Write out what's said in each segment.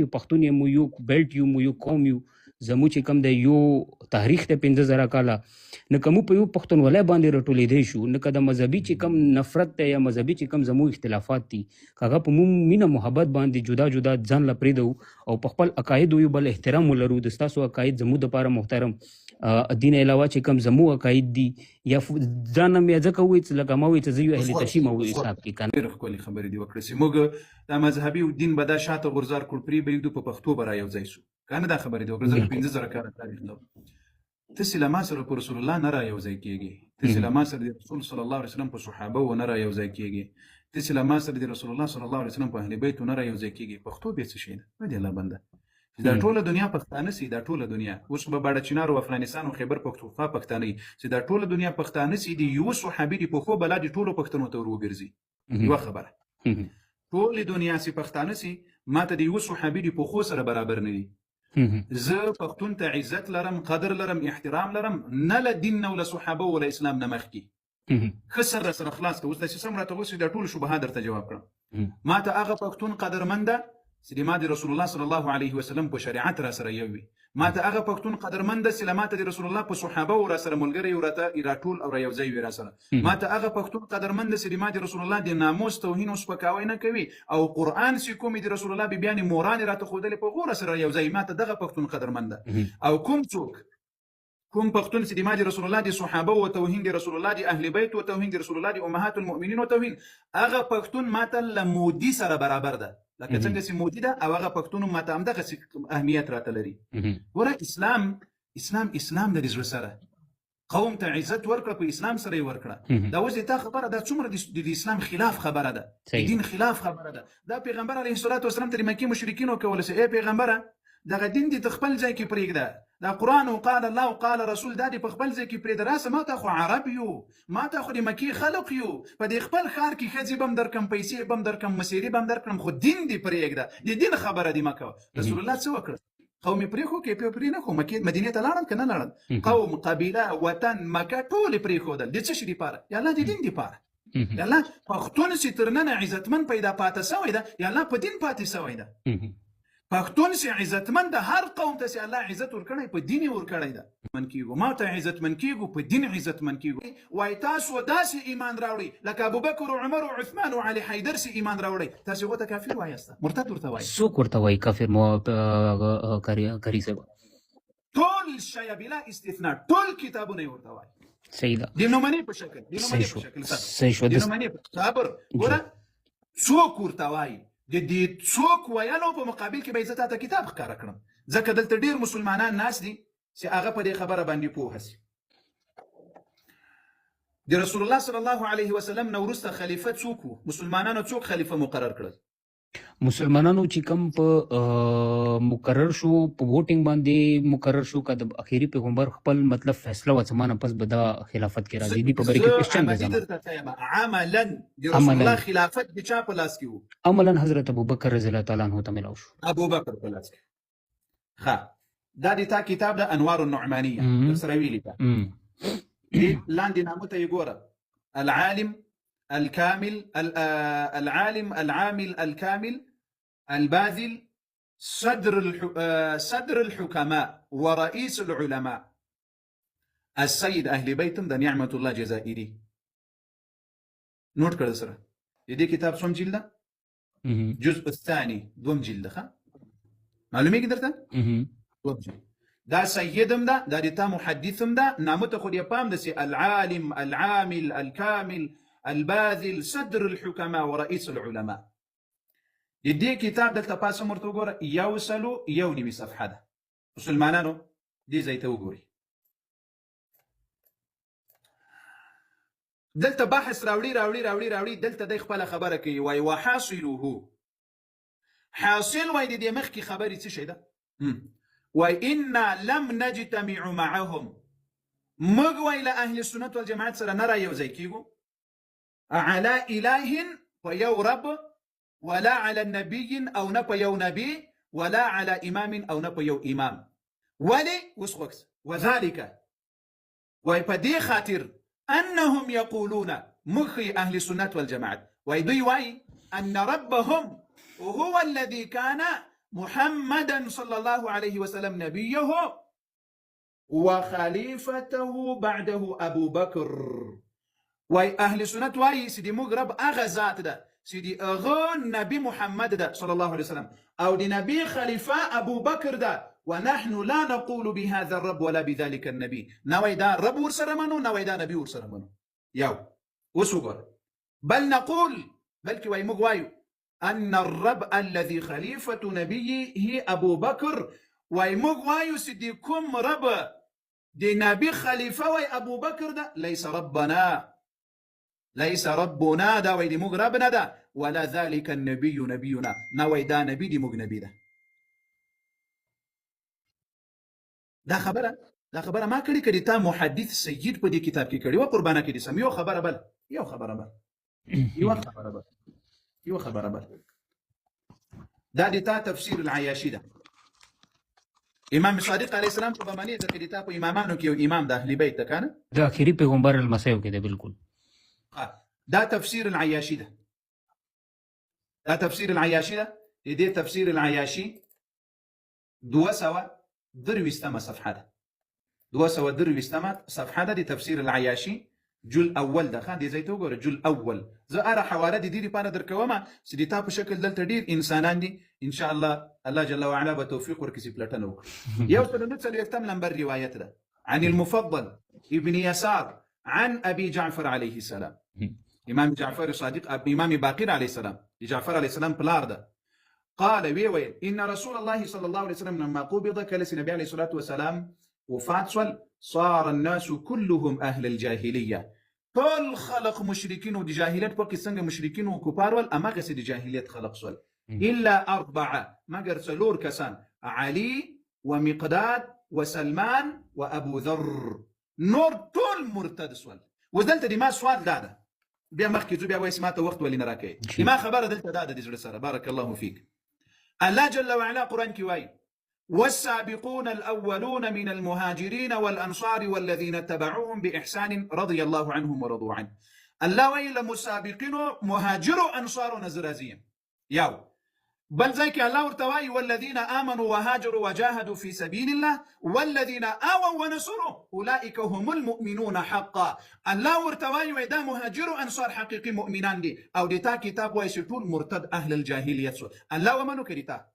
یو پښتون یو یو بیلټ یو قوم یو زمو چې کم د یو تاریخ ته 15000 کاله نه کوم په یو پښتونولۍ باندې راټولې دی شو نه کده مذهبي چې کم نفرت ته یا مذهبي چې کم زمو اختلافات دي کاغه په مو مینه محبت باندې جدا جدا ځان لپاره او په خپل عقاید یو بل احترام ولرو د تاسو عقاید زمو د لپاره محترم دین علاوه چې کم زمو عقاید دي یا ځان مې ځکه وې چې لکه ما وې چې زیو اهل تشیم او حساب کې کنه ډېر ښکلې خبرې دي وکړې چې موږ د مذهبي دین به دا شاته غورځار کړو پرې به یو په پښتو به را یو ځای شو کنه دا خبرې دي وکړه 15000 کاله تاریخ لرو تاسې له ما سره په رسول الله نه را یو ځای کېږي تاسې له ما سره د رسول صلی الله علیه وسلم په صحابه و نه را یو ځای کېږي تاسې له ما سره د رسول الله صلی الله علیه وسلم په اهل بیت نه را یو ځای کېږي پښتو به څه شي نه دی الله بنده دا ټوله دنیا پښتانه سي دا ټوله دنیا اوس به باډه چنار او افغانستان او خیبر پختونخوا پښتانه سي دا ټوله دنیا پښتانه سي دی یو صحابي دی په خو بلاد ټوله پښتنو ته وګرځي یو خبره ټوله دنیا سي پښتانه سي ماته دی یو صحابي دی په خو سره برابر نه دي زه پښتون ته عزت لرم قدر لرم احترام لرم نه له دین نه له صحابه ولا اسلام نه مخکي خسر سره خلاص که اوس د سم راته اوس د ټول شبهه درته جواب کړم ماته هغه پښتون قدرمنده چې ما د رسول الله صلی الله علیه وسلم په شریعت را سره یو وي ماته هغه پښتون قدرمند چې ماته د رسول الله په صحابه او را سره ملګری او راته راټول او یو ځای وي را سره ماته هغه پښتون قدرمند چې ما د رسول الله د ناموس توهین او سپکاوی نه کوي او قران چې کوم د رسول الله بیان موران راته خودلې په غوړه سره یو ځای ماته دغه پښتون قدرمند او کوم پښتون چې د رسول الله د صحابه او توهین د رسول الله د اهل بیت او توهین د رسول الله د امهات المؤمنین او توهین هغه پښتون ماته لمودي سره برابر ده لکه څنګه چې مودي ده او هغه پښتون ماته هم دغه اهمیت راته لري ګوره اسلام د زړه سره قوم ته عزت ورکړه په اسلام سره یې ورکړه دا اوس تا خبره ده څومره د اسلام خلاف خبره ده د دین خلاف خبره ده دا پیغمبر علیه الصلاۃ والسلام تر مکی مشرکین او کول سي پیغمبره دغه دین د خپل ځای کې پرېږده دا قرآن او قال الله او قال رسول دا د خپل ځای کې پرېږده راسه ما ته خو عرب یو ما ته خو د مکی خلق یو په دې خپل ښار کې ښځې بم درکم پیسې بم درکم مسیري بم درکم خو دین دې پرېږده د دین خبره دې مه کوه رسول الله څه وکړه قوم پرېښو کې پرې نه خو مدینې ته لاړل که نه لاړل قوم قبیله وطن مکه ټولې پرېښودل د څه شي دپاره یا الله د دین دپاره یا الله پښتون چې تر ننه عزتمن پیدا پاتې سوی ده یا الله په دین پاتې سوی ده پښتون سي عزتمن د هر قوم ته سي الله عزت ورکړي په دین ورکړي ده من کیږو ما ته عزت من کیږو په دین عزت من کیږو وای تاسو داسې ایمان راوړي لکه ابوبکر او عمر او عثمان او علي حیدر سي ایمان راوړي تاسو غوته کافر وایسته مرتد ورته وای سو ورته وای کافر مو کاری سبا ټول شی بلا استثناء ټول کتابونه ورته وای صحیح ده د نومنې په شکل صحیح شو د نومنې صبر ګوره څوک ورته وای د دې څوک ویلو په مقابل کې به عزت ته کتاب ښکاره کړم ځکه دلته ډېر مسلمانان ناس دي چې هغه په دې خبره باندې پوه سي د رسول الله صلی الله علیه وسلم نه وروسته خلیفه څوک وو مسلمانانو څوک خلیفه مقرر کړل مسلمانانو چې کوم په مقرر شو په ووټینګ باندې مقرر شو که د اخیری پیغمبر خپل مطلب فیصله و زمانه پس به د خلافت کې راځي دي په بری کې کوېسچن دی عملا د رسول الله خلافت د چا په لاس کې وو عملا حضرت ابوبکر رضی الله تعالی عنه ته ملاو شو ابوبکر په لاس کې ښه دا د تا کتاب د انوار النعمانیه سره ویلي ده لاندې نامه ته یې ګوره العالم الكامل العالم العامل الكامل الباذل صدر الحكماء ورئيس العلماء السيد أهل بيتم ده نعمة الله جزائري نوت كده سرة دي كتاب سوم جلدة الجزء الثاني دوم جلدة معلومة قدرتها دوم جلدة دا سيدم دا ديتا محدثم دا نامت خود يبام دا سي العالم العامل الكامل الباذل صدر الحكماء ورئيس العلماء دي كتاب دلتا پاسه مرتو ګوره یو سلو یو نیمه صفحه ده مسلمانانو دي زي ته وګوري دلتا بحث راوړي دلتا د خپل خبره کوي وای وحاصله حاصل وای دي مخ کی خبري څه شي ده وای ان لم نجتمع معهم مغ وای له اهل السنه والجماعه سره نه را یو ځای کیږو على إله ويو رب ولا على النبي أو نبيو نبي ولا على إمام أو نبيو إمام ولي وسخوكس وذلك ويبدي خاطر أنهم يقولون مخي أهل السنة والجماعة ويدي واي أن ربهم هو الذي كان محمدا صلى الله عليه وسلم نبيه وخليفته بعده أبو بكر. واي أهل سنة واي سيدي مغرب أغا ذات ده سيدي أغا نبي محمد ده صلى الله عليه وسلم أو دي نبي خليفة أبو بكر ده، ونحن لا نقول بهذا الرب ولا بذلك النبي. نوي دا رب ورسرمانو نوي دا نبي ورسرمانو يو وسوغر، بل نقول بلكي واي مغوايو أن الرب الذي خليفة نبيه هي أبو بكر. واي مغوايو سيدي كم رب دي نبي خليفة واي أبو بكر ده ليس ربنا، ليس ربنا دا ويدي مغربنا دا، ولا ذلك النبي نبينا نوي دا نبي دي مغنبي دا. دا خبره ما کړی کړي تا محدث سید په دې کتاب کې کړي و قربانه کې دي سم یو خبره بل دا د تا تفسیر العیاشی ده. امام صادق علیه السلام په باندې د کړي په امامانو کې یو امام د اهل بیت کنه د اخیری پیغمبر المسیح کې ده بالکل. دا تفسیر العیاشی ده. دې تفسیر العیاشی 223 صفحه ده. 223 صفحه ده. دي تفسير العياشي جل اول ده خان دي زي تو ګوره جل اول. زه اره حواله دي لپاره درکومه چې دي تا په شکل دلته ډیر انسانان دي ان شاء الله جل وعلا به توفیق ورکړي پلټنه وکړي. یو څه د نڅل یفتم نمبر روایت ده عن المفضل ابن يسار عن ابي جعفر عليه السلام. امام جعفر صادق امام باقر عليه السلام جعفر عليه السلام پلار ده. قال ويويل إن رسول الله صلى الله عليه وسلم لما قبض كلس النبي عليه الصلاة والسلام وفات صار الناس كلهم أهل الجاهلية. كل خلق مشركين ودي جاهلية بقي سنگ مشركين وكفار والأما قصد جاهلية خلق سول إلا 4 ما قرسلور كسان علي ومقداد وسلمان وأبو ذر نور طول مرتد سول. وزدلت دي ما سوال دادا بيا مخكي زو بيا ويسماته وقت ولي نراكي ما خبر دلت دادا دي زر بارك الله فيك. الله جل وعلا قرآن كواي والسابقون الأولون من المهاجرين والأنصار والذين اتبعوهم بإحسان رضي الله عنهم ورضوا عنه. الله ويل مسابقين مهاجروا أنصار نزرازيين ياو بل زيك الله ورتواي والذين آمنوا وهاجروا وجاهدوا في سبيل الله والذين آووا ونصروا أولئك هم المؤمنون حقا. الله ورتواي ويدا مهاجروا أنصار حقيقي مؤمنان دي أو ديتا كتاب ويسطول مرتد أهل الجاهلية الله ومنو كريتا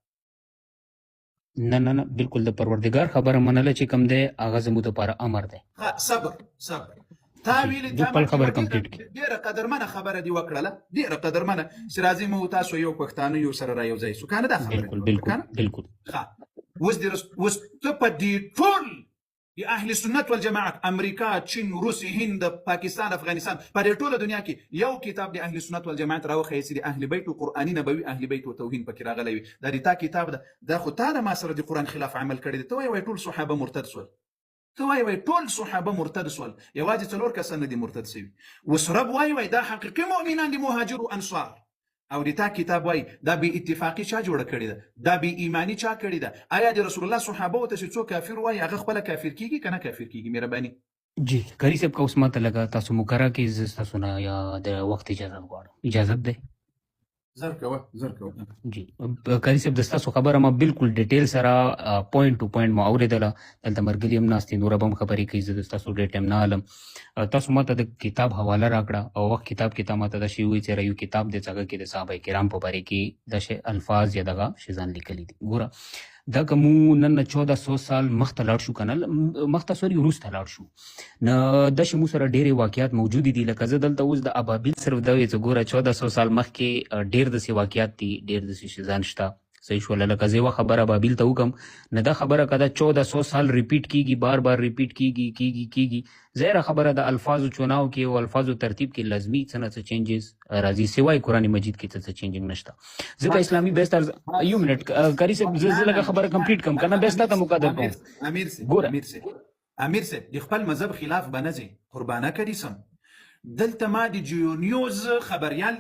نه بالکل د پروردگار خبره منله چې کم ده هغه زموږ لپاره امر ده. صبر تاویل د خبر کمپلیټ کی ډیره قدرمنه خبره دی وکړه ډیره قدرمنه سرازي مو تاسو یو پښتانه یو سره رايو ځای سو کنه دا خبره بالکل وس ته په دې ټول يا اهل السنه والجماعه امریکا چین روسي هند پاکستان افغانستان په دې ټوله دنیا کې یو کتاب د اهل السنه والجماعه راوخی چې د اهل بیت او قرآني نبوي اهل بیت او توهین پکې راغلی دا د تا کتاب ده د خو تا ما سره د قرآن خلاف عمل کړی ته وای ټول صحابه مرتد سول ته وای ټول صحابه مرتد سول یوازې څلور کسان دي مرتد شوي وسرب وای دا حقيقي مؤمنان دي مهاجر او انصار او د تا کتاب وای دا به اتفاقی چا جوړ کړی ده دا به ایمانی چا کړی ده آیا د رسول الله صحابه او ته څو کافر وای هغه خپل کافر کیږي کنه کافر کیږي مهرباني جی قاری صاحب کا اوس ماته لگا تاسو مکرہ کې تاسو نه یا د وخت اجازه غواړم اجازه ده زر کوه جی قاری صاحب د تاسو خبره ما بالکل ډیټیل سره پوینټ ټو پوینټ ما اوریدله دلته مرګلیم ناستې نور به خبرې کوي زه تاسو ډېر ټایم نه علم تاسو ماته د کتاب حواله راکړه او وخت کتاب کې تا ماته د شی وی چې یو کتاب د څنګه کې د صحابه کرام په باره کې د شی الفاظ یا دغه شیزان لیکلي دي ګوره دا کومو نن 1400 سال مخته لاړ شو کنه مخته سوري وروسته لاړ شو نو د شمو سره ډېرې واقعیات موجود دي لکه زه دلته اوس د ابابیل صرف دا وی چې ګوره 1400 سال مخکې ډېر د سی واقعیات دي ډېر د سی شیزان شته صحیح شو لکه زه خبره ابابیل ته وکم نه دا خبره کده 1400 سال ریپیټ کیږي بار بار ریپیټ کیږي زهره خبره د الفاظو چوناو کې او الفاظو ترتیب کې لازمی څه چینجز راځي سوای قرآن مجید کې څه چینجینګ نشته ځکه اسلامي بیستر یو منټ کاری صاحب زه لکه خبره کمپلیټ کم کنه بیستا ته مقدر کوم امیر سه د خپل مذهب خلاف بنځي قربانه کړي سم دلته ما د جیو نیوز خبريال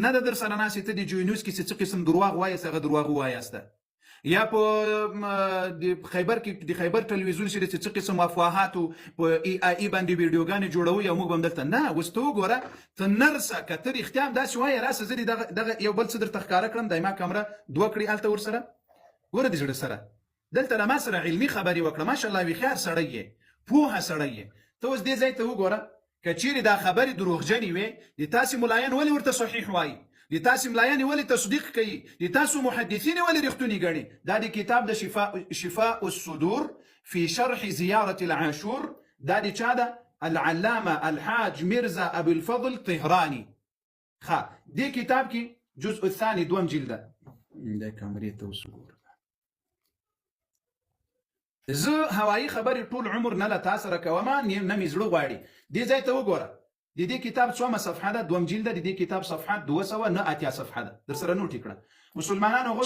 نه در سره ناس ته د جیو نیوز کې څه قسم دروغ وایي څنګه دروغ وایسته یا په د خیبر کې د خیبر ټلویزیون سره څه قسم افواهات په ای باندې ویډیوګانې جوړوي او موږ هم دلته نه وستو ګوره ته نرسه کتر اختیام داسې وایي راسه زه دغه یو بل څه درته ښکاره کړم دایما کمره دوه کړي هلته ورسره ګوره د زړه سره دلته له ما سره علمي خبرې وکړه ماشاءالله هوښیار سړی یې پوهه سړی یې ته اوس دې ځای ته وګوره که چیرې دا خبرې دروغجنې وې د تاسې ملایان ولې ورته صحیح وایي د تاسې ملایان ولې تصدیق کوي د تاسو محدثین ولې رښتونی ګڼي دا د کتاب د شفاء الصدور في شرح زيارة العاشور دا د چا ده العلامه الحاج مرزا ابو الفضل طهراني ښه دې کتاب کې جزء الثاني دوم جلده د کامرې ته وسګور زه هوایي خبرې ټول عمر نه له تا سره کوم نه مې زړه غواړي دې ځای ته وګوره د دې کتاب څومره صفحه ده دوم جلده د دې کتاب صفحه 289 صفحه ده در سره نوټ کړه مسلمانانو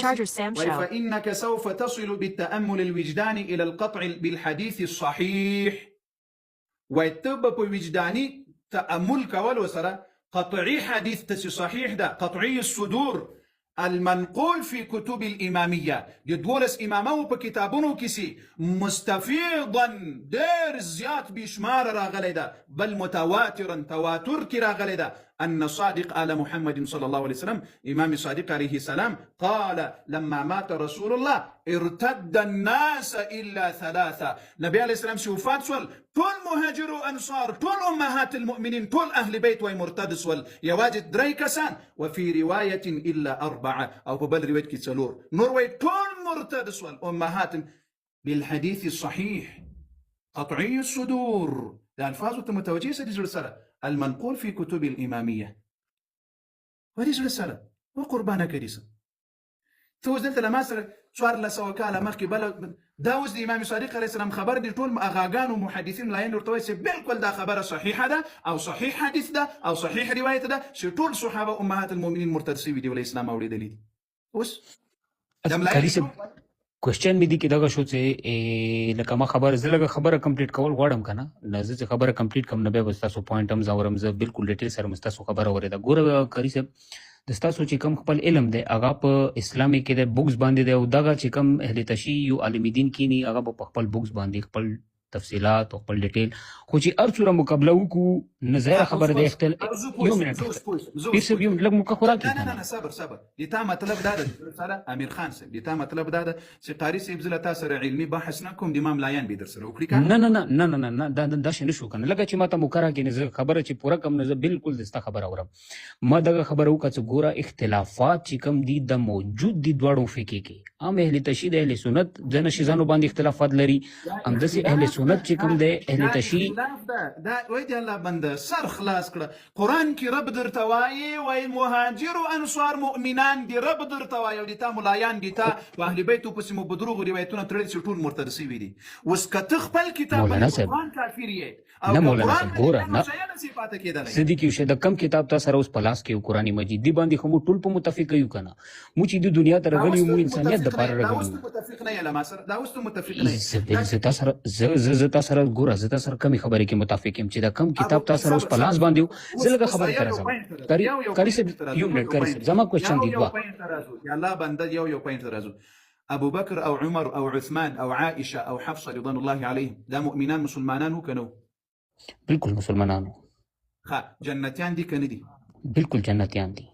فإنك سوف تصل بالتأمل الوجداني إلى القطع بالحديث الصحيح ويتب بوجداني تأمل كول وسره قطعي حديث تسي صحيح ده قطعي الصدور المنقول في كتب الإمامية يدولس إمامه بكتابونه كسي مستفيضا دير زياد بشمار راغلدا بل متواترا تواتر كي راغلدا أن صادق آل محمد صلى الله عليه وسلم إمام صادق عليه السلام قال لما مات رسول الله ارتد الناس إلا ثلاثة نبي عليه السلام شوفات سوال طول مهاجر وأنصار طول أمهات المؤمنين طول أهل بيت ومرتد سوال يواجد دريكسان وفي رواية إلا أربعة أو ببل رواية كتسلور نروي طول مرتد سوال أمهات بالحديث الصحيح قطعي الصدور الألفاظ المتوجهة سيدي الرسالة المنقول في كتب الإمامية وريج رسالة وقربانا كريسة توز دلت لما سر صار لسوا كالا مخي بلا داوز الإمام صادق عليه السلام خبر دي طول أغاقان ومحدثين لا ينرتوي بالكل ده خبر صحيح ده أو صحيح حديث ده أو صحيح رواية ده طول صحابة أمهات المؤمنين مرتدسي دي ولا إسلام أولي دليل وس كريسة کوېسچن مې دي کې دغه شو چې لکه ما زه لږه خبره کمپلیټ کول غواړم که نه زه چې خبره کمپلیټ کړم نه بیا به ستاسو پوینټ هم زه اورم زه بالکل ډیټیل سره مې ستاسو خبره اورېده ګوره کري صاحب د ستاسو چې کوم خپل علم دی هغه په اسلامي کې د بوکس باندې دی او دغه چې کوم اهل تشیع یو عالم دین کینی هغه په خپل بوکس باندې خپل تفصیلات او خپل ډیټیل خو چې هر څومره مقابله وکړو نظر خبره د اختلاف یو منټ پیر صاحب یو لږ موقع خو راکړئ نه صبر د تا مطلب دا ده سره امیر خان صاحب د تا مطلب دا ده چې قاري صاحب زه له تا سره علمي بحث نه کوم د امام لایان به در سره وکړي که نه دا شی نه شو که نه لکه چې ما ته مقرره کړې زه خبره چې پوره کړم نه زه بالکل د ستا خبره اورم ما دغه خبره وکړه چې ګوره اختلافات چې کوم دي د موجود دي دواړو فقې کې عام اهل تشیع د اهل سنت ځینې شیزانو باندې اختلافات لري همداسې اهل سنت چې کوم دی اهل تشیع دا وای دی الله بنده سر خلاص کړه قرآن کې رب درته وایي وایي مهاجر و انصار مؤمنان دي رب درته وایي او د تا ملایان دي تا په اهل بیتو پسې مو په دروغو روایتونه تړلي چې ټول مرتد سوي دي اوس که ته خپل کتاب باندې قرآن کافر یې نه مولانا صاحب ګوره نه صدیق یو شه د کم کتاب تا سره اوس په لاس کې قرآن مجید دی باندې خو موږ ټول په متفق یو که نه موږ چې د دنیا ته راغلي یو موږ انسانیت دپاره راغلي یو متفق نه یې له ما سره دا اوس ته متفق نه یې زه تا سره ګوره زه تا سره کمې خبرې کې متفق یم چې دا کم کتاب تا سره اوس په لاس باندې زه لږه خبرې ته راځم کاري صاحب یو منټ کاري صاحب زما کوېسچن دي دوه یا الله بنده یو پوینټ ته راځو ابو بکر او عمر او عثمان او عائشه او حفصه رضوان الله عليهم دا مؤمنان مسلمانان هو کنو بالکل مسلمانانو جنتیان دي کنه دي بالکل جنتیان دي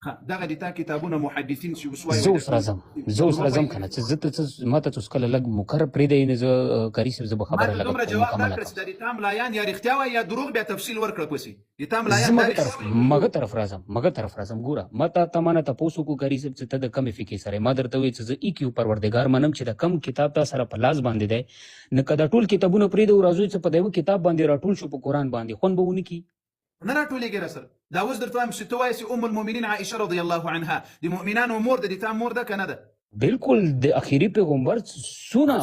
دغه د تا کتابونه محدثین چې وسوای زه اوس راځم کنه چې زه ته ما ته اوس کله لږ مقرر پرېږدی نه زه کاري صاحب زه به خبره لږ دومره جواب راکړه چې د تا ملایان یا رښتیا وایي یا دروغ بیا تفصیل ورکړه پسې د تا ملایان مګه طرف راځم ګوره ما ته ما نه تپوس وکړو کاري صاحب چې ته د کمې فقې سره ما درته وایي چې زه ایکیو پروردګار منم چې د کم کتاب تا سره په لاس باندې دی نه که دا ټول کتابونه پرېږدو راځو چې په د یوه کتاب باندې راټول شو په قرآن باندې خوند به ونه کړي نه راټولېږي را سره دا اوس درته وایم چې ته وایې چې ام المؤمنین عائشه رضی الله عنها د مؤمنانو مور ده د تا مور ده که نه ده بالکل د اخري پیغمبر سونه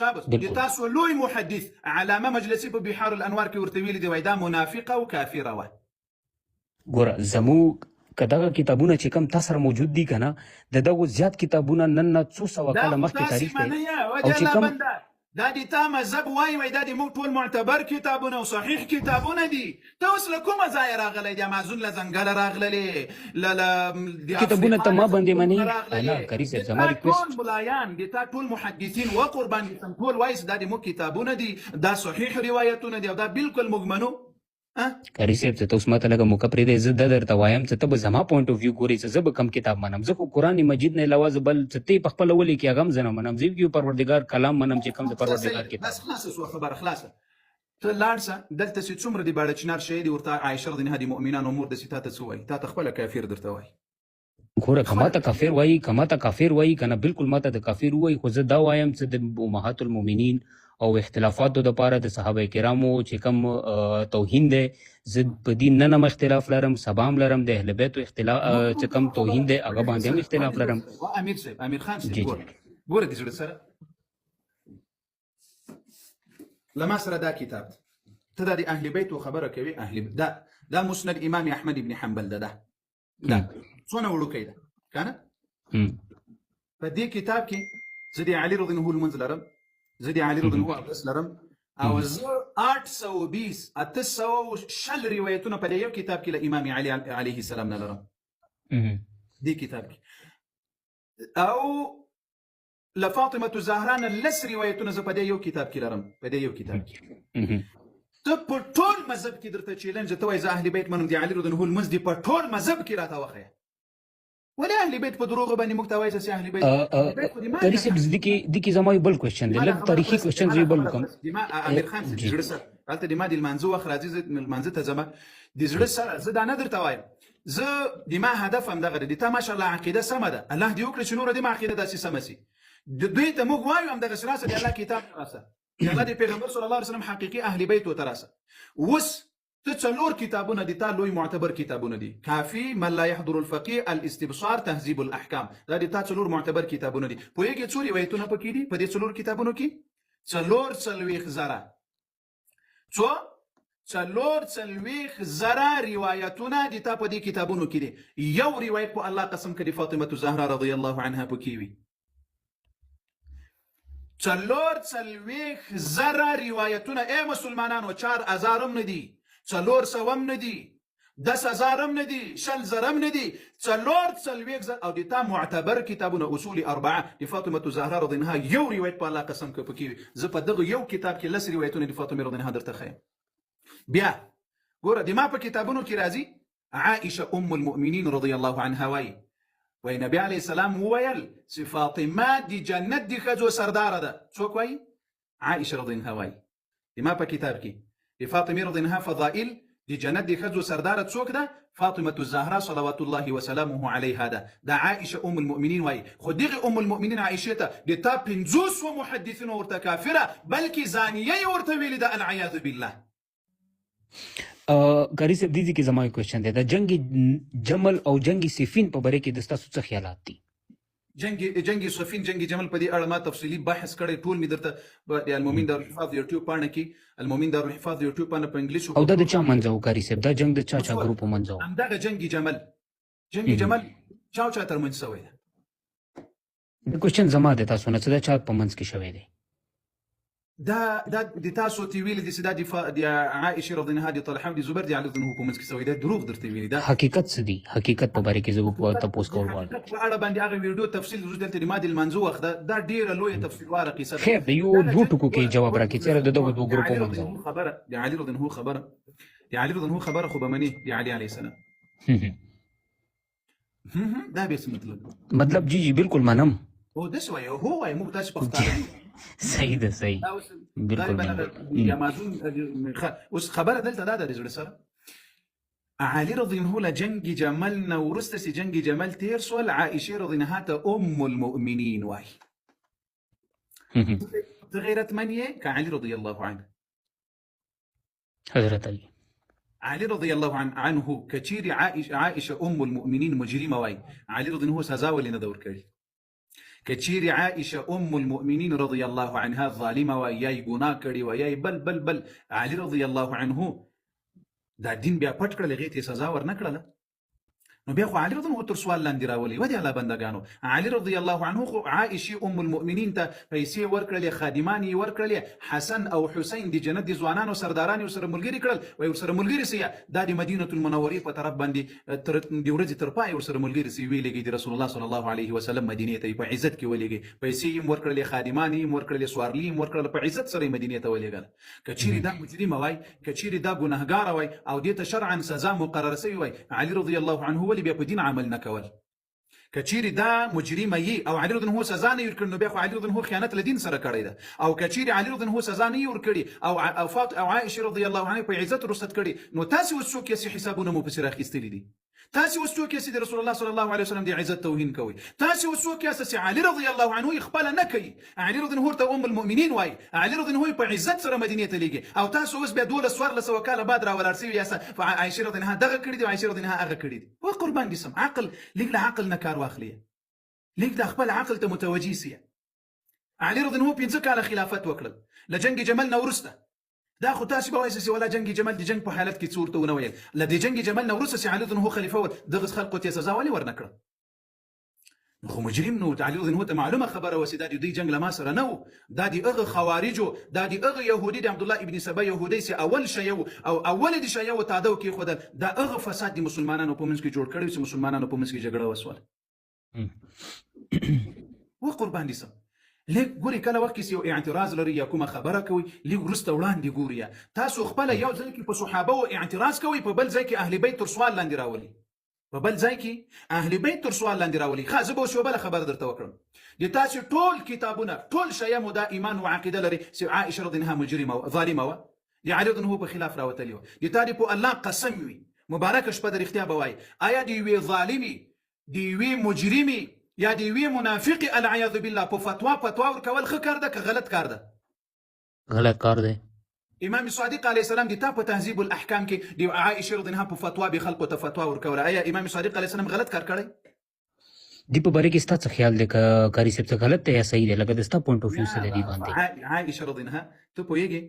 شابس د تاسو لوی محدث علامه مجلسي په بحار الانوار کې ورته ویلي دی وایي دا منافقه او کافره وه ګوره زموږ که دغه کتابونه چې کوم تا سره موجود دي که نه د دغو زیات کتابونه نن نه څو سوه کاله مخکې تاریخ دی او چې کوم دا د تا مذهب وایي وایي دا د موږ ټول معتبر کتابونه او صحیح کتابونه دي ته اوس له کومه ځایه راغلی د امازون له ځنګله راغللې کتابونه ته ما باندې منې نه کاري صاحب زما ټول ملایان د تا ټول محدثین وقربان دي ټول وایي دا د موږ کتابونه دي دا صحیح روایتونه دي او دا بالکل موږ منو قاری صاحب ته اوس ماته لږه موقع پرېږدی زه دا درته وایم چې ته به زما پوینټ اف ویو ګورې چې زه به کم کتاب منم زه خو قرآن مجید نه علاوه زه بل څه ته په خپله ولیکې هغه هم زه نه منم زه یو پروردګار کلام منم چې کوم د پروردګار کتاب بس خلاصه شوه خبره خلاصه ته لاړ شه دلته چې څومره د باړه چنار شی دي ورته عایشه رضی الله عنها د مؤمنانو مور داسې تا ته څه وایي تا ته خپله کافر درته وایي ګوره که ماته کافر وایي که نه بالکل ماته د کافر وایي خو زه دا وایم چې د امهات المؤمنین او اختلافاتو دپاره د صحابه کرامو چې کوم توهین دی زه په دې نه هم اختلاف لرم سبا هم لرم د اهل بیتو اختلاف چې کوم توهین دی هغه باندې هم اختلاف لرم امیر صاحب امیر خان جی صاحب ګوره د زړه سره لما سره دا کتاب ته دا د اهل بیتو خبره کوي دا مسند امام احمد ابن حنبل ده څونه وړوکی ده که نه په دې کتاب کې زه د علي رضی الله المنځ لرم زه د علي رضی الله اودس لرم او زه 820 روایتونه په دې یو کتاب کې له امام علي علیه السلام نه لرم دې کتاب کې او لفاطمه الزهرا نه لس روایتونه زه په دې یو کتاب کې لرم په دې یو کتاب کې ته په ټول مذهب کې درته چیلنج ته وایي زه اهل بیت منم د علي رضی الله المنځ دې په ټول مذهب کې راته وښیه ولې اهل بیت په دروغ باندې موږ ته وایي چې اهل بیت قاری صاحب دې کې زما یو بل کوېشن دی لږ تاریخي کوېشن زه یې بل وکړم امیر خان صاحب د زړه سره هلته د ما د لمانځه وخت راځي زه لمانځه ته ځم د زړه سره زه دا نه درته وایم زه د ما هدف هم دغه دی تا ماشاءالله عقیده سمه ده الله دې وکړي چې نوره دې ما عقیده داسې سمه سي دوی ته موږ وایو همدغسې راسه د الله کتاب راسه د الله د پیغمبر صلی الله علیه وسلم حقیقي اهل بیت ورته راسه اوس ته څلور کتابونه دي تا لوی معتبر کتابونه دي کافی من لا يحضر الفقيه الاستبصار تهذيب الاحکام دا دي تا څلور معتبر کتابونه دي پوهېږې څو روایتونه پکې دي په دې څلور کتابونو کې څلوېښت زره روایتونه دي تا په دې کتابونو کې دي یو روایت په الله قسم کړي فاطمه الزهرا رضی الله عنها پکې وي 440 زره روایتونه ای مسلمانانو 4000 هم نه دي 400 هم نه دي 10000 هم نه دي 600 هم نه دي 440 زره او د تا معتبر کتابونه اصول اربعه د فاطمه الزهرا رضی الله عنها یو روایت په الله قسم کې پکې وي زه په دغه یو کتاب کې لس روایتونه د فاطمه رضی الله عنها درته ښیم بیا ګوره د ما په کتابونو کې راځي عائشه ام المؤمنین رضی الله عنها وایي نبی علیه السلام وویل چې فاطمه د جنت د ښځو سرداره ده څوک وایي عائشه رضی الله عنها وایي د ما په کتاب کې د فاطمه رضی الله عنها فضائل د جنت د ښځو سرداره څوک ده فاطمه الزهرا صلوات الله وسلامه علیها ده دا عائشه ام المؤمنین وایي خو دغه ام المؤمنین عائشه ته د تا 500 محدثینو ورته کافره بلکې زانیه یې ورته ویلې ده العیاذ بالله قاری صاحب دې کې زما یو کوېشن دی د جنگ جمل او جنگ صفین په باره کې د ستاسو څه خیالات دي جنگ صفین جنگ جمل په دې اړه ما تفصیلي بحث کړی ټول مې درته د المؤمن دارالحفاظ یوټیوب پاڼه کې المؤمن دارالحفاظ یوټیوب پاڼه په انګلیسي او دا د چا منځ و قاری صاحب دا جنگ د چا ګروپ منځ و همدغه جنگ جمل چا ترمنځ شوی ده د کوېشن زما د تاسو نه څه د چا په منځ کې شوی دی دا د تاسو تی ویل دي چې دا د عائشه رضی الله عنها د طلحه د زبیر د علي رضی الله په منځ کې شوی دا دروغ درته ویلي دا حقیقت څه دی حقیقت په باره کې زه په تاسو کول غواړم په اړه باندې هغه ویډیو تفصیل روز دلته د ما د لمانځه وخت دا ډیره لویه تفصیلواره قصه ده خیر د یو دوه ټکو کې جواب راکړي چې د دغه دوه ګروپو منځ خبره د علي رضی الله خبره د علي رضی الله خبره خو به منی د علي علیه السلام دا به څه مطلب جی بالکل منم او د څه وایي هو وایي موږ تاسو پښتانه صحیح ده صحیح بالکل یا مازون اوس خبره دلته دا د زړه سره علي رضی الله عنه جنگ جمل نو ورسته سي جنگ جمل تیر سول عائشه رضی الله عنها ام المؤمنين وای غیرت منیه كعلي رضی الله عنه حضرت علي رضي الله عنه كثير عائشه ام المؤمنين مجرمه وای علي رضی الله عنه سزا ولې نه دور کړی كثير عائشه ام المؤمنين رضي الله عنها ظالمه وياي ګناه کړی وياي بل علي رضي الله عنه دا دین بیا پټ کړل هغه ته سزا ور نه کړله نو بیا خو علي رضی الله عنه تر سوال لاندې راولي. ودې الله بندګانو، علي رضی الله عنه خو عائشه ام المؤمنین ته پیسې ورکړلې، خادمان یې ورکړلې، حسن او حسین د جنت د ځوانانو سرداران یې سره ملګري کړل، وایي ورسره ملګري سي دا د مدینه المنورې په طرف باندې تر د ورځې تر پای ورسره ملګري سي ویلېږي د رسول الله صلی الله علیه وسلم مدینې ته په عزت کې ولېږي، پیسې یې ورکړلې، خادمان یې ورکړلې، سوارلي یې ورکړل، په عزت سره مدینې ته ولېږل. کچېرې دا مجرم وای، کچېرې دا ګناهګار وای او دې ته شرعا سزا مقرره سوی وای، علي رضی الله عنه ولې بیا په دین عمل نه کول؟ کچېرې دا مجرم یې او علي رضی الله عنه سزا نه ورکړ، نو بیا خو علي رضی الله عنه خیانت له دین سره کړی ده. او کچېرې علي رضی الله عنه سزا نه ورکړي او عائشه رضی الله عنها په عزت رخصت کړي، نو تاسو اوس څوک یې حسابونه مو پسې راخیستلي دي؟ تاسو اوس څوک یې د رسول الله صلی الله علیه وسلم د عزت توهین کوي؟ تاسو اوس څوک یې چې علي رضی الله عنه خپل نه کوي؟ علي رضی الله عنه ته ام المؤمنین وای، علي رضی الله عنه په عزت سره مدینې ته لېږي، او تاسو اوس بیا 1200 کاله بعد راولاړ سوي یاست عائشه رضی الله عنها دغه کړي دي او عائشه رضی الله عنها هغه کړي دي. و قربان دي سم عقل لیک له عقل نه کار واخلي، لیک د خپل عقل ته متوجي سي. علي رضی الله عنه 5 کاله خلافت وکړل له جنگ جمل نه وروسته. دا خو تاسو به وایئ ولا جنگ جمل د جنگ په حالت کې څه ورته ونه ویل، له دې جنگ جمل نه وروسته چې علي رضی الله عنه خلیفه و دغه خلکو ته سزا ولې ورنه کړه؟ نو خو مجرم نو علي رضی الله عنه ته معلومه خبره وه چې دا د دوی جنگ له ما سره نه و، دا د هغه خوارجو، دا د هغه یهودي د عبدالله ابن سبا یهودي چې اول شیو او اول د شیو تادو کېښودل، دا هغه فساد د مسلمانانو په منځ کې جوړ کړی چې مسلمانانو په منځ کې جګړه وسوله. و قربان دي سم لیک ګوري کله وخت کې یو اعتراض لري یا کومه خبره کوي لیک وروسته وړاندې ګوري، تاسو خپل یو ځای کې په صحابه او اعتراض کوي، په بل ځای کې اهل بیت تر سوال لاندې راولي، په بل ځای کې اهل بیت تر سوال لاندې راولي. ښه زه به اوس یوه بله خبره درته وکړم، د تاسو ټول کتابونه ټول شیان مو دا ایمان او عقیده لري چې عائشه رضی الله عنها مجرمه او ظالمه وه، د علي رضی الله عنه په خلاف راوتلې وه. د تا په الله قسم وي مبارکه شپه د رښتیا به وایي، آیا د یوې ظالمې د یوې مجرمې یا د یوې منافقې العیاذ بالله په فتوا ورکول ښه کار ده که غلط کار ده؟ غلط کار دی. امام صادق علیه السلام د تا په تهذیب الاحکام کې د عائشه رضی الله عنها په فتوا به خلکو ته فتوا ورکوله، آیا امام صادق علیه السلام غلط کار کړی؟ دی په باره کې ستا څه خیال دی که کاري صاحب څه غلط دی یا صحیح دی؟ لکه د ستا پوینټ اف ویو څه دی دې باندې؟ عائشه رضی الله عنها ته پوهېږې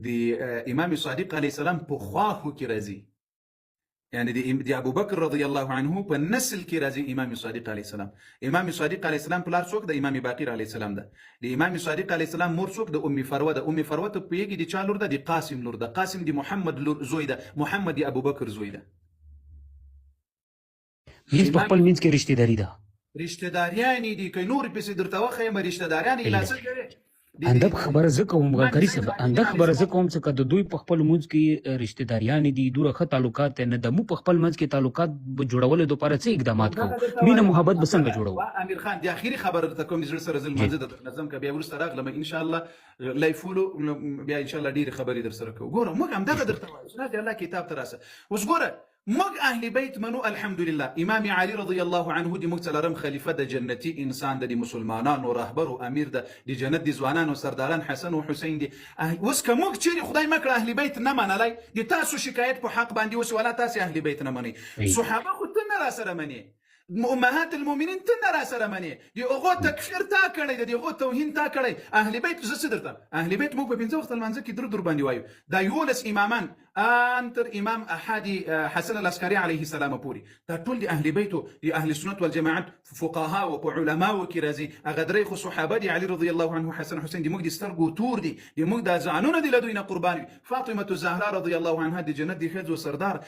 د امام صادق علیه السلام په خواهو کې راځي، يعني دي ابو بكر رضي الله عنه په نسل کې راځي امام صادق علیه السلام. امام صادق علیه السلام پلار څوک د امام باقر علیه السلام ده، د امام صادق علیه السلام مور څوک د ام فروه ده، ام فروه ته پوهېږي د چا لور ده؟ د قاسم لور ده، قاسم د محمد لور زوی ده، محمد د ابو بکر زوی ده. مینځ په خپل مینځ کې رشتې داري ده، رشتې داریانې دي که نور پسې درته وښیم رشتې داریانې لا څه کوي؟ انده خبره زه کوم کاري صاحب، انده خبره زه کوم چې که د دوی په خپل منځ کې رشتې داریانې دي، دومره ښه تعلقات نه د مو په خپل منځ کې تعلقات جوړولو دپاره څه اقدامات کوو؟ مینه محبت به څنګه جوړوو؟ امیر خان د اخري خبره درته کوم د زړه سره زه لمانځه درته نظم که بیا وروسته راغلم ان شاء الله لایفولو بیا ان شاء الله ډېرې خبرې در سره کوو. ګوره موږ همدغه درته وایو چې د الله کتاب ته راسه. اوس ګوره موږ اهل بیت منو الحمدلله، امام علي رضی الله عنه د موږ څلورم خلیفه د جنتي انسان د مسلمانانو رهبر او امیر د جنت د ځوانانو سرداران حسن او حسین دي. اوس که موږ چیرې خدای مکړه اهل بیت نه منلی د تاسو شکایت په حق باندې اوس ولا تاسې اهل بیت نه منئ، صحابه خو ته نه راسره منې، امهات المؤمنین ته نه راسره منې، د هغو تکفیر تا کړی دی، د هغو توهین تا کړی. اهل بیت زه څه درته اهل بیت موږ په 5 وخت لمانځه کې در باندې وایو، دا 11 امامان ان تر امام احادي حسن العسكري عليه السلام پوری دا ټول د اهل بیتو د اهل سنت والجماعت فقها او علماء کې راځي. هغه درې خو صحابه دي علي رضی الله عنه حسن حسین د موږ د سترګو تور دي، د موږ د ځانونه د لدوی نه قربان. فاطمه الزهرا رضی الله عنها د جنت د ښځو سردار.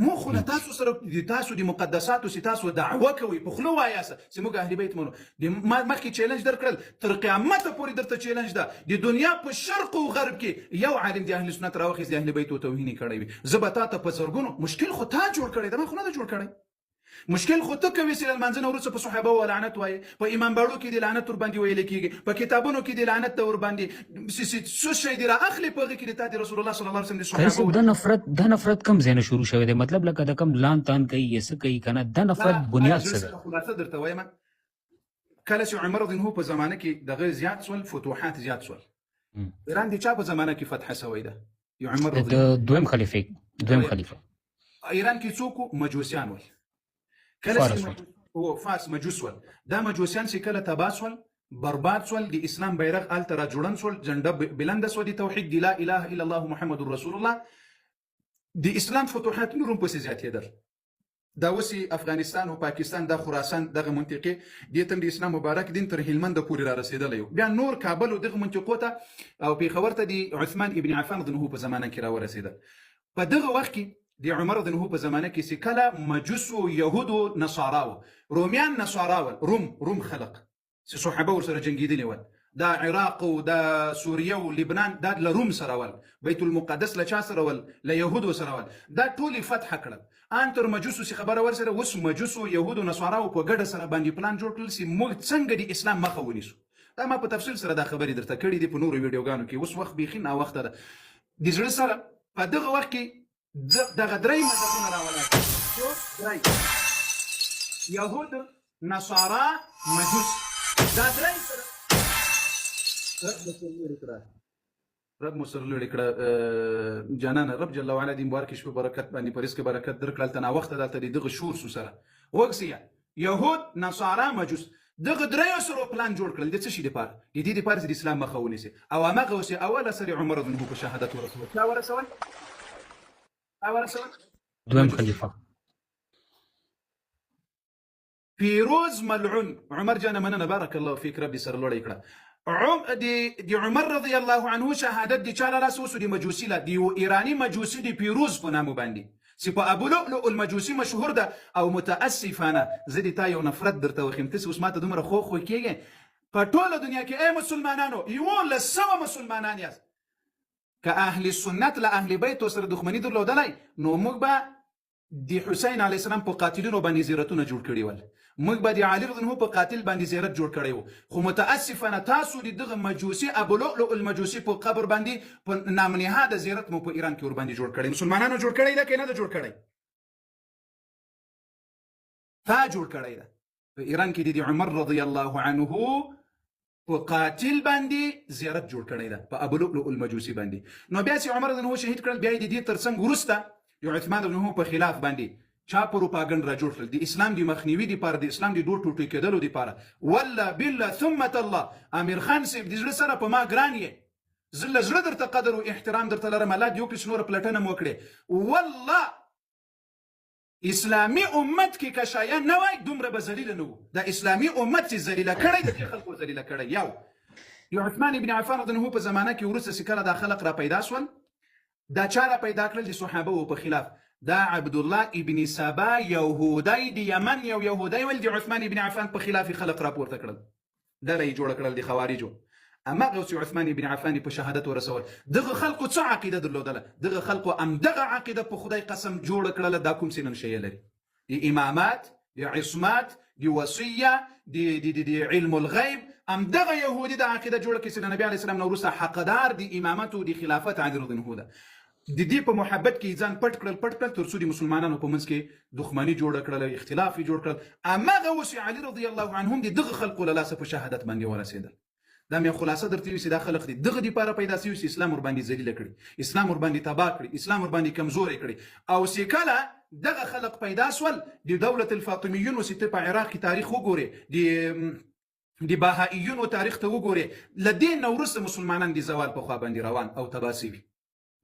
مو خو تاسو سره د تاسو د مقدساتو چې تاسو دعوه کوي په خوله وایاست چې موږ اهل بیت منو. د مخکې چیلنج درکړل تر قیامت پورې درته چیلنج ده، د دنیا په شرق او غرب کې یو عالم د اهل سنت راوخیست د اهل بیت او توهین کړی وي. زه به تا ته په زرګونو مشکل خو تا جوړ کړی ده، ما خو نه ده جوړ کړی. مشکل خو ته کوي چې لمانځه نه وروسته په صحابه و لعنت وایي، په امام باړو کې د لعنت ور باندې ویل کېږي، په کتابونو کې د لعنت ور باندې څه شی دی را اخلي په هغې کې د تا د رسول الله صلی الله علیه وسلم د صحابه دا نفرت کم ځای نه شروع شوی دی؟ مطلب لکه د کم لان تان کوي یا څه کوي که نه، دا نفرت بنیاد څه ده؟ خلاصه درته وایم کله چې عمر رضی الله عنه په زمانه کې دغه زیات شول، فتوحات زیات شول. ایران د چا په زمانه کې فتح شوی ده؟ یو عمر رضی الله د دویم خلیفه ایران کې څوک مجوسیان ول، کله فارس مجوس ول. دا مجوسیان چې کله تباه شول برباد شول، د اسلام بیرغ هلته را جوړن شول، جنډه بلنده شوه د توحید د لا اله الا الله محمد رسول الله. د اسلام فتوحات نور هم پسې زیاتېدل. دا اوس افغانستان او پاکستان د خراسان دغه منطقه د تم د اسلام مبارک دین تر هلمند پورې را رسیدلی یو بیا نور کابل او دغه منطقو ته او پیښور ته د عثمان ابن عفان رضی الله په زمانه کې را ورسېدل په دغه وخت کې د عمر رضی الله په زمانه کې چې کله مجوسو یهودو نصاراو رومیان نصاراو روم خلق چې صحابه ورسره جنګېدلي ول دا عراق او دا سوریه او لبنان دا له روم سره ول بیت المقدس له چا سره ول له یهودو سره ول دا ټول فتح کړل ان تر مجوسو چې خبره ورسره وس مجوسو یهودو نصاراو په ګډه سره باندې پلان جوړ کړل چې موږ څنګه د اسلام مخه ونیسو دا ما په تفصیل سره دا خبرې درته کړې دي په نورو ویډیوګانو کې اوس وخت بیخي نا وخت ده د زړه سره په دغه وخت کې دغه درې مذهبونه راولل یهود نصارا مجوس دا درې سره رب مسر لوړ کړه جانان رب جل وعلا دې مبارک شپه برکت باندې پرېس کې برکت درکړل تنا وخت دلته دغه شور سره وګسیا یهود نصارا مجوس دغه درې سره پلان جوړ کړل د څه شي لپاره د دې لپاره چې اسلام مخه ونیسي او هغه اوس اوله سره عمر بن ابو شهادت ورسول دا ورسول دویم خلیفہ فیروز ملعون عمر جانا مننه بارک الله فيك ربي سر لوړی کړه دی عمر رضی الله عنه شهادت دی چاله راسوس دی مجوسی لا دی ایرانی مجوسی دی پیروز په نامه باندې چې په ابو لؤلؤ المجوسی مشهور ده او متاسفانه زدي تا یو نفرت درته وخیم تاسو اوس ماته دومره خو کېږي په ټوله دنیا کې اے مسلمانانو یو لسو مسلمانان یاست که اهل سنت له اهل بیت سره دښمنی درلودلای نو موږ به د حسین علیه السلام په قاتلونو باندې زیارتونه جوړ کړي ول موږ به د علی رضی الله په قاتل باندې زیارت جوړ کړی وو خو متاسفانه تاسو د دغه مجوسی ابو لؤلؤ المجوسی په قبر باندې په نامنهاده زیارت مو په ایران کې ور باندې جوړ کړی مسلمانانو جوړ کړی ده که نه ده جوړ کړی تا جوړ کړی ده په ایران کې د عمر رضی الله عنه په قاتل باندې زیارت جوړ کړی ده په ابو لؤلؤ المجوسی باندې نو بیا چې عمر رضی الله شهید کړل بیا د دې ترڅنګ وروسته د عثمان بن عفان په خلاف باندې چا پروپاګاندا را جوړ کړل د اسلام د مخنیوي لپاره د اسلام د دوه ټوټې کېدلو لپاره والله بالله ثم الله امیر خان صاحب د زړه سره په ما ګران یې زړه درته قدر او احترام درته لرم الله دې وکړي چې نور پلټنه مو وکړي والله اسلامي امت کې که شایان نه وای دومره به ذلیله نه وو د اسلامي امت چې ذلیله کړی د خلکو ذلیله کړی یو عثمان بن عفان رضی الله په زمانه کې وروسته چې کله دا خلق را پیدا شول دا چا را پیدا کړل د صحابه و په خلاف دا عبد الله ابن سبا یهودی د یمن یو یهودی ول د عثمان ابن عفان په خلاف خلق راپورته کړل دا یې جوړ کړل د خوارجو اما غوث عثمان ابن عفان په شهادت ورسول دغه خلقو څه عقیده درلودله دغه خلقو دغه عقیده په خدای قسم جوړ کړل دا کوم سینن شی لري د امامات د عصمات د وصیه د علم الغیب دغه يهودي د عقیده جوړه کې چې نبی علی السلام نو وروسته حقدار د امامت او د خلافت علی رضی الله عنه د دې په محبت کې ځان پټ کړل تر څو د مسلمانانو په منځ کې دښمنی جوړه کړل اختلاف جوړ کړل اما غوث علی رضی الله عنهم دغه خلق له لاسه په شهادت باندې ورسېدل دا مې خلاصه درته وي چې دا خلق دي دغه لپاره پیدا شوی چې اسلام ور باندې ذلیل کړي اسلام ور باندې تباه کړي اسلام ور باندې کمزوري کړي او سیکله دغه خلق پیدا سول د دولت الفاطمیون او ست په عراق تاریخ وګوري د بهائیونو تاریخ ته وګوري لدین نو وروسته مسلمانان د زوال په خوا باندې روان او تباسي وي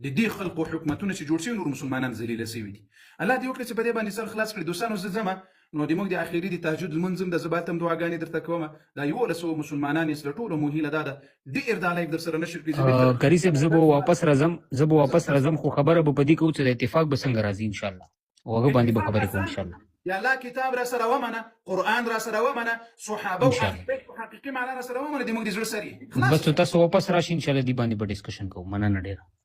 د دې خلقو حکومتونه چې جوړ شوي نور مسلمانان ذلیل شوي دي الله دې وکړي چې په دې باندې سر خلاص کړي دوستانو زه ځم نو د موږ د اخیری د تهجد لمونځ د زباتم دعاګانې درته کوم دا یو رسو مسلمانان یې سره ټولو مهیله ده ډېر دا لایف در سره نشر کړي کری صاحب زه به واپس راځم خو خبره به په دې کوم چې د اتفاق به څنګه راځي ان شاء الله او هغه باندې به خبرې کوم ان شاء الله یا الله کتاب را سره ومنه قران را سره ومنه صحابه او حقیقي معنا را سره ومنه د موږ د زړه سری بس تاسو واپس راشئ ان شاء الله دی باندې به ډیسکشن کوو مننه ډیره